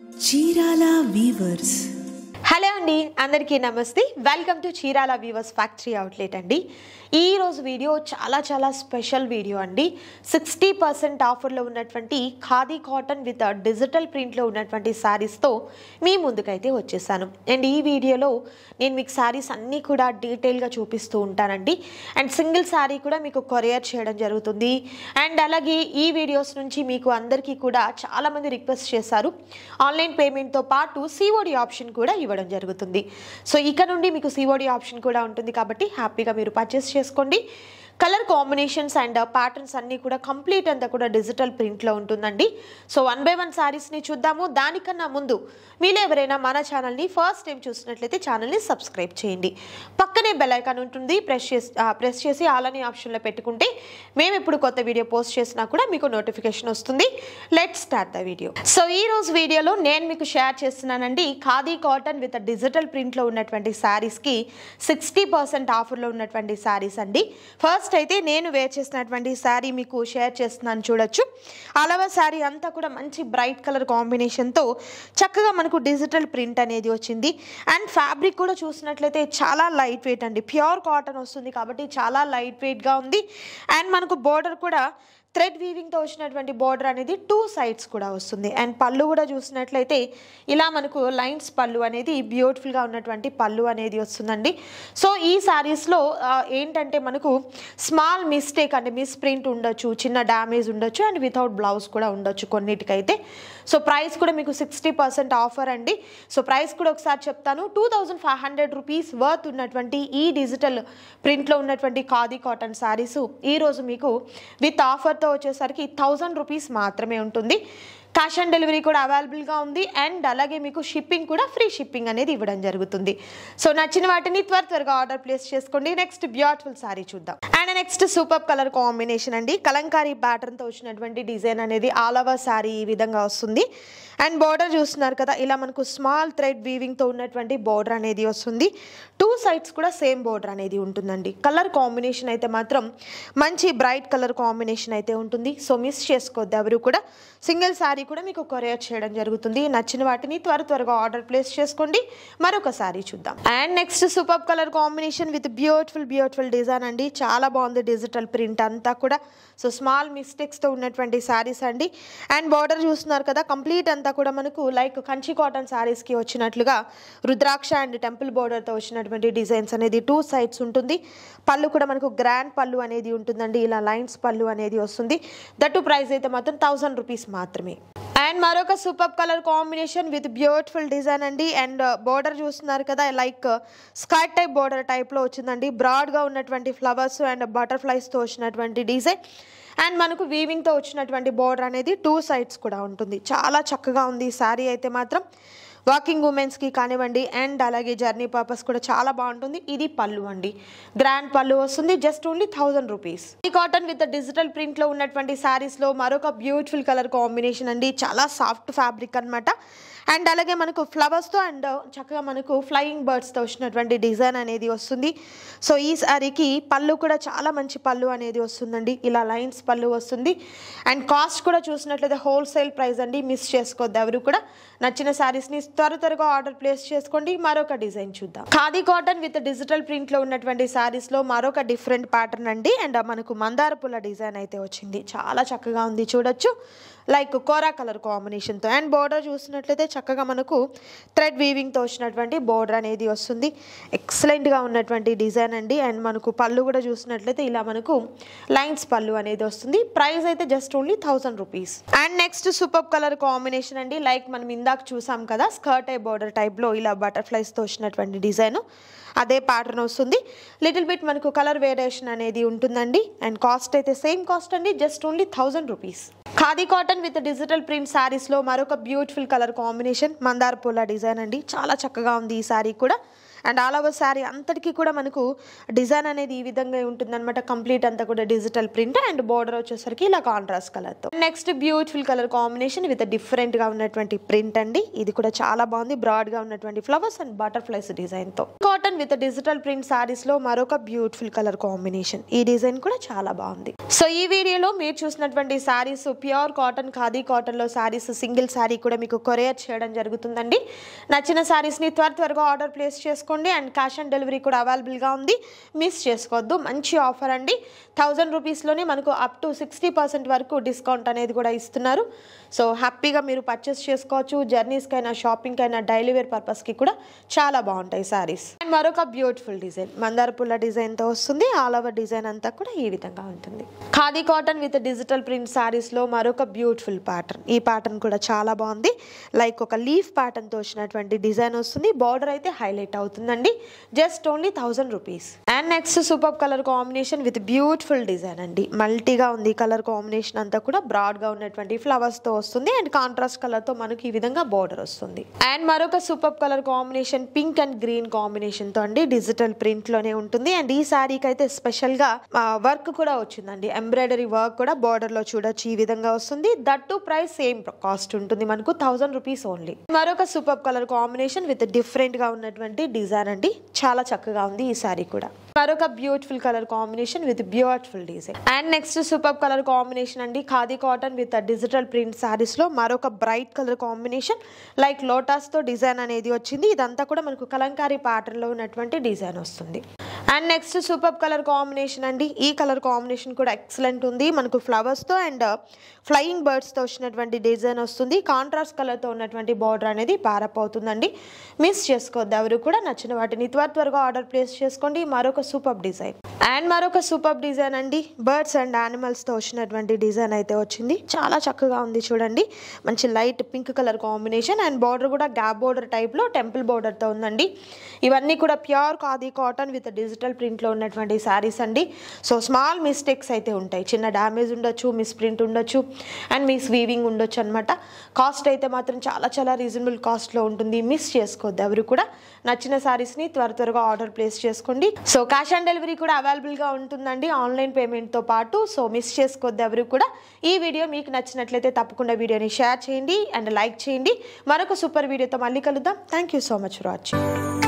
Chirala weavers. Hello అండి, అందరికీ నమస్తే. Welcome to Chirala weavers factory outlet అండి. ఈరోజు వీడియో చాలా స్పెషల్ వీడియో అండి. 60% ఆఫర్లో ఉన్నటువంటి ఖాదీ కాటన్ విత్ డిజిటల్ ప్రింట్లో ఉన్నటువంటి శారీస్తో మీ ముందుకైతే వచ్చేసాను. అండ్ ఈ వీడియోలో నేను మీకు శారీస్ అన్నీ కూడా డీటెయిల్గా చూపిస్తూ ఉంటానండి. అండ్ సింగిల్ శారీ కూడా మీకు కొరియర్ చేయడం జరుగుతుంది. అండ్ అలాగే ఈ వీడియోస్ నుంచి మీకు అందరికీ కూడా చాలామంది రిక్వెస్ట్ చేశారు ఆన్లైన్ పేమెంట్తో పాటు సిఓడి ఆప్షన్ కూడా ఇవ్వడం జరుగుతుంది. సో ఇక నుండి మీకు సిఓడి ఆప్షన్ కూడా ఉంటుంది కాబట్టి హ్యాపీగా మీరు పర్చేస్ చేసుకోండి. కలర్ కాంబినేషన్స్ అండ్ ప్యాటర్న్స్ అన్నీ కూడా కంప్లీట్ అంతా కూడా డిజిటల్ ప్రింట్లో ఉంటుందండి. సో 1 by 1 శారీస్ని చూద్దాము. దానికన్నా ముందు మీరు ఎవరైనా మన ఛానల్ని ఫస్ట్ టైం చూసినట్లయితే ఛానల్ని సబ్స్క్రైబ్ చేయండి. పక్కనే బెల్ ఐకాన్ ఉంటుంది, ప్రెస్ చేసి ఆల్ అనే ఆప్షన్లో పెట్టుకుంటే మేము ఎప్పుడు కొత్త వీడియో పోస్ట్ చేసినా కూడా మీకు నోటిఫికేషన్ వస్తుంది. Let's start the video. So ఈ రోజు వీడియోలో నేను మీకు షేర్ చేస్తున్నానండి ఖాదీ కాటన్ విత్ డిజిటల్ ప్రింట్లో ఉన్నటువంటి శారీస్కి 60% ఆఫర్లో ఉన్నటువంటి శారీస్ అండి. ఫస్ట్ అయితే నేను వేర్ చేసినటువంటి శారీ మీకు షేర్ చేస్తున్నాను, చూడొచ్చు. అలవా శారీ అంతా కూడా మంచి బ్రైట్ కలర్ కాంబినేషన్తో చక్కగా మనకు డిజిటల్ ప్రింట్ అనేది వచ్చింది. అండ్ ఫ్యాబ్రిక్ కూడా చూసినట్లయితే చాలా లైట్ వెయిట్ అండి, ప్యూర్ కాటన్ వస్తుంది కాబట్టి చాలా లైట్ వెయిట్గా ఉంది. అండ్ మనకు బోర్డర్ కూడా థ్రెడ్ వీవింగ్తో వచ్చినటువంటి బోర్డర్ అనేది 2 sides కూడా వస్తుంది. అండ్ పళ్ళు కూడా చూసినట్లయితే ఇలా మనకు లైన్స్ పళ్ళు అనేది బ్యూటిఫుల్గా ఉన్నటువంటి పళ్ళు అనేది వస్తుందండి. సో ఈ శారీస్లో ఏంటంటే మనకు స్మాల్ మిస్టేక్ అంటే మిస్ ప్రింట్ ఉండొచ్చు, చిన్న డ్యామేజ్ ఉండొచ్చు, అండ్ వితౌట్ బ్లౌజ్ కూడా ఉండొచ్చు కొన్నిటికైతే. సో ప్రైస్ కూడా మీకు 60% ఆఫర్ అండి. సో ప్రైస్ కూడా ఒకసారి చెప్తాను. 2500 రూపీస్ వర్త్ ఉన్నటువంటి ఈ డిజిటల్ ప్రింట్లో ఉన్నటువంటి ఖాదీ కాటన్ శారీస్ ఈరోజు మీకు విత్ ఆఫర్తో వచ్చేసరికి 1000 రూపీస్ మాత్రమే ఉంటుంది. క్యాష్ ఆన్ డెలివరీ కూడా అవైలబుల్గా ఉంది. అండ్ అలాగే మీకు షిప్పింగ్ కూడా ఫ్రీ షిప్పింగ్ అనేది ఇవ్వడం జరుగుతుంది. సో నచ్చిన వాటిని త్వరగా ఆర్డర్ ప్లేస్ చేసుకోండి. నెక్స్ట్ బ్యూటిఫుల్ శారీ చూద్దాం. And next super colour combination అండి. కలంకారీ ప్యాటర్న్తో వచ్చినటువంటి డిజైన్ అనేది ఆల్ ఓవర్ శారీ ఈ విధంగా వస్తుంది. అండ్ బోర్డర్ చూస్తున్నారు కదా, ఇలా మనకు స్మాల్ థ్రెడ్ వీవింగ్తో ఉన్నటువంటి బోర్డర్ అనేది వస్తుంది. 2 sides కూడా సేమ్ బోర్డర్ అనేది ఉంటుందండి. కలర్ కాంబినేషన్ అయితే మాత్రం మంచి బ్రైట్ కలర్ కాంబినేషన్ అయితే ఉంటుంది. సో మిస్ చేసుకోవద్దు ఎవరు కూడా. సింగిల్ శారీ కూడా మీకు కొరియర్ చేయడం జరుగుతుంది. నచ్చిన వాటిని త్వరగా ఆర్డర్ ప్లేస్ చేసుకోండి. మరొక శారీ చూద్దాం. And next super colour combination with beautiful design అండి. చాలా బాగుంది డిజిటల్ ప్రింట్ అంతా కూడా. సో స్మాల్ మిస్టేక్స్తో ఉన్నటువంటి శారీస్ అండి. అండ్ బార్డర్ చూస్తున్నారు కదా, కంప్లీట్ అంతా కూడా మనకు లైక్ కంచి కాటన్ శారీస్కి వచ్చినట్లుగా రుద్రాక్ష అండ్ టెంపుల్ బార్డర్తో వచ్చినటువంటి డిజైన్స్ అనేది 2 sides ఉంటుంది. పళ్ళు కూడా మనకు గ్రాండ్ పళ్ళు అనేది ఉంటుందండి. ఇలా లైన్స్ పళ్ళు అనేది వస్తుంది. దట్టు ప్రైస్ అయితే మాత్రం 1000 రూపీస్ మాత్రమే. అండ్ మరొక super colour combination with beautiful design అండి. అండ్ బోర్డర్ చూస్తున్నారు కదా, లైక్ స్కర్ట్ టైప్ బోర్డర్ టైప్లో వచ్చిందండి. బ్రాడ్గా ఉన్నటువంటి ఫ్లవర్స్ అండ్ బటర్ఫ్లైస్తో వచ్చినటువంటి డిజైన్. అండ్ మనకు వీవింగ్తో వచ్చినటువంటి బోర్డర్ అనేది 2 sides కూడా ఉంటుంది. చాలా చక్కగా ఉంది ఈ శారీ అయితే మాత్రం. వాకింగ్ ఉమెన్స్కి కానివ్వండి, అండ్ అలాగే జర్నీ పర్పస్ కూడా చాలా బాగుంటుంది. ఇది పళ్ళు అండి, గ్రాండ్ పళ్ళు వస్తుంది. Just only 1000 rupees. ఈ కాటన్ విత్ డిజిటల్ ప్రింట్లో ఉన్నటువంటి శారీస్లో మరొక బ్యూటిఫుల్ కలర్ కాంబినేషన్ అండి. చాలా సాఫ్ట్ ఫ్యాబ్రిక్ అనమాట. అండ్ అలాగే మనకు ఫ్లవర్స్తో అండ్ చక్కగా మనకు ఫ్లయింగ్ బర్డ్స్తో వచ్చినటువంటి డిజైన్ అనేది వస్తుంది. సో ఈ శారీకి పళ్ళు కూడా చాలా మంచి పళ్ళు అనేది వస్తుందండి. ఇలా లైన్స్ పళ్ళు వస్తుంది. అండ్ కాస్ట్ కూడా చూసినట్లయితే హోల్సేల్ ప్రైస్ అండి, మిస్ చేసుకోవద్దు ఎవరు కూడా. నచ్చిన శారీస్ని త్వరగా ఆర్డర్ ప్లేస్ చేసుకోండి. మరొక డిజైన్ చూద్దాం. ఖాదీ కాటన్ విత్ డిజిటల్ ప్రింట్లో ఉన్నటువంటి శారీస్లో మరొక డిఫరెంట్ ప్యాటర్న్ అండి. అండ్ మనకు మందార పూల డిజైన్ అయితే వచ్చింది. చాలా చక్కగా ఉంది, చూడొచ్చు. లైక్ కోరా కలర్ కాంబినేషన్తో. అండ్ బోర్డర్ చూసినట్లయితే చక్కగా మనకు థ్రెడ్ వీవింగ్తో వచ్చినటువంటి బోర్డర్ అనేది వస్తుంది. ఎక్సలెంట్గా ఉన్నటువంటి డిజైన్ అండి. అండ్ మనకు పళ్ళు కూడా చూసినట్లయితే ఇలా మనకు లైన్స్ పళ్ళు అనేది వస్తుంది. ప్రైస్ అయితే just only 1000 rupees. And next super colour combination అండి. లైక్ మనం ఇందాక చూసాం కదా, స్కర్ట్ టైప్ బోర్డర్ టైప్లో ఇలా బటర్ఫ్లైస్తో వచ్చినటువంటి డిజైన్, అదే ప్యాటర్న్ వస్తుంది. లిటిల్ బిట్ మనకు కలర్ వేరియేషన్ అనేది ఉంటుందండి. అండ్ కాస్ట్ అయితే సేమ్ కాస్ట్ అండి, just only 1000 rupees. Khadi cotton with digital print శారీస్లో మరొక బ్యూటిఫుల్ కలర్ కాంబినేషన్ మందార పూల డిజైన్ అండి. చాలా చక్కగా ఉంది ఈ శారీ కూడా. అండ్ ఆల్ ఓవర్ శారీ అంతటికీ కూడా మనకు డిజైన్ అనేది ఈ విధంగా ఉంటుందన్నమాట. కంప్లీట్ అంతా కూడా డిజిటల్ ప్రింట్ అండ్ బోర్డర్ వచ్చేసరికి ఇలా కాంట్రాస్ట్ కలర్తో. Next beautiful colour combination with డిఫరెంట్గా ఉన్నటువంటి ప్రింట్ అండి. ఇది కూడా చాలా బాగుంది. బ్రాడ్గా ఉన్నటువంటి ఫ్లవర్స్ అండ్ బటర్ఫ్లైస్ డిజైన్తో. కాటన్ విత్ డిజిటల్ ప్రింట్ శారీస్లో మరొక బ్యూటిఫుల్ కలర్ కాంబినేషన్. ఈ డిజైన్ కూడా చాలా బాగుంది. సో ఈ వీడియోలో మీరు చూసినటువంటి శారీస్ ప్యూర్ కాటన్, ఖాదీ కాటన్లో శారీస్ సింగిల్ శారీ కూడా మీకు కొరియర్ చేయడం జరుగుతుందండి. నచ్చిన శారీస్ని త్వరగా ఆర్డర్ ప్లేస్ చేసుకోండి. అండ్ క్యాష్ ఆన్ డెలివరీ కూడా అవైలబుల్గా ఉంది. మిస్ చేసుకోవద్దు. మంచి ఆఫర్ అండి. 1000 రూపీస్లోనే మనకు అప్ టు 60% వరకు డిస్కౌంట్ అనేది కూడా ఇస్తున్నారు. సో హ్యాపీగా మీరు పర్చేస్ చేసుకోవచ్చు. జర్నీస్కైనా, షాపింగ్కైనా, డైలీ వేర్ పర్పస్కి కూడా చాలా బాగుంటాయి శారీస్. అండ్ మరొక బ్యూటిఫుల్ డిజైన్ మందార పుల్ల డిజైన్తో వస్తుంది. ఆల్ ఓవర్ డిజైన్ అంతా కూడా ఈ విధంగా ఉంటుంది. Khadi cotton with digital print శారీస్లో మరొక బ్యూటిఫుల్ ప్యాటర్న్. ఈ ప్యాటర్న్ కూడా చాలా బాగుంది. లైక్ ఒక లీఫ్ ప్యాటర్న్తో వచ్చినటువంటి డిజైన్ వస్తుంది. బార్డర్ అయితే హైలైట్ అవుతుందండి. Just only 1000 rupees. And next super colour combination with beautiful design అండి. మల్టీగా ఉంది కలర్ కాంబినేషన్ అంతా కూడా. బ్రాడ్గా ఉన్నటువంటి ఫ్లవర్స్తో వస్తుంది అండ్ కాంట్రాస్ట్ కలర్తో మనకి ఈ విధంగా బార్డర్ వస్తుంది. అండ్ మరొక super colour combination pink and green కాంబినేషన్తో అండి. డిజిటల్ ప్రింట్లోనే ఉంటుంది. అండ్ ఈ శారీకి అయితే స్పెషల్గా వర్క్ కూడా వచ్చిందండి. ఎంబ్రాయిడరీ వర్క్ కూడా బార్డర్ లో చూడొచ్చు. ఈ విధంగా వస్తుంది. That to price same cost ఉంటుంది మనకు 1000 రూపీస్ ఓన్లీ. మరొక super colour combination with different గా ఉన్నటువంటి డిజైన్ అండి. చాలా చక్కగా ఉంది ఈ సారీ కూడా. మరొక beautiful colour combination with beautiful design. And next super colour combination అండి. Khadi cotton with digital print saris లో మరొక bright colour combination. Like lotus తో డిజైన్ అనేది వచ్చింది. ఇదంతా కూడా మనకు కలంకారీ ప్యాటర్న్ లో ఉన్నటువంటి డిజైన్ వస్తుంది. And next super colour combination అండి. ఈ కలర్ కాంబినేషన్ కూడా ఎక్సలెంట్ ఉంది. మనకు ఫ్లవర్స్తో అండ్ ఫ్లయింగ్ బర్డ్స్తో వచ్చినటువంటి డిజైన్ వస్తుంది. కాంట్రాస్ట్ కలర్తో ఉన్నటువంటి బార్డర్ అనేది పారప్ అవుతుందండి. మిస్ చేసుకోవద్దు ఎవరు కూడా. నచ్చిన వాటిని త్వరగా ఆర్డర్ ప్లేస్ చేసుకోండి. మరొక సూపర్ డిజైన్. అండ్ మరొక సూపర్ డిజైన్ అండి. బర్డ్స్ అండ్ యానిమల్స్తో వచ్చినటువంటి డిజైన్ అయితే వచ్చింది. చాలా చక్కగా ఉంది చూడండి. మంచి light pink colour combination and border కూడా గ్యాప్ బార్డర్ టైప్లో టెంపుల్ బార్డర్తో ఉందండి. ఇవన్నీ కూడా pure khadi cotton with digital ప్రింట్లో ఉన్నటువంటి శారీస్ అండి. సో స్మాల్ మిస్టేక్స్ అయితే ఉంటాయి. చిన్న డ్యామేజ్ ఉండొచ్చు, మిస్ ప్రింట్ ఉండొచ్చు అండ్ మిస్ వీవింగ్ ఉండొచ్చు అనమాట. కాస్ట్ అయితే మాత్రం చాలా రీజనబుల్ కాస్ట్లో ఉంటుంది. మిస్ చేసుకోవద్దు ఎవరు కూడా. నచ్చిన శారీస్ని త్వరగా ఆర్డర్ ప్లేస్ చేసుకోండి. సో క్యాష్ ఆన్ డెలివరీ కూడా అవైలబుల్గా ఉంటుందండి ఆన్లైన్ పేమెంట్తో పాటు. సో మిస్ చేసుకోవద్దు ఎవరు కూడా. ఈ వీడియో మీకు నచ్చినట్లయితే తప్పకుండా వీడియోని షేర్ చేయండి అండ్ లైక్ చేయండి. మరొక సూపర్ వీడియోతో మళ్ళీ కలుద్దాం. Thank you so much for watching.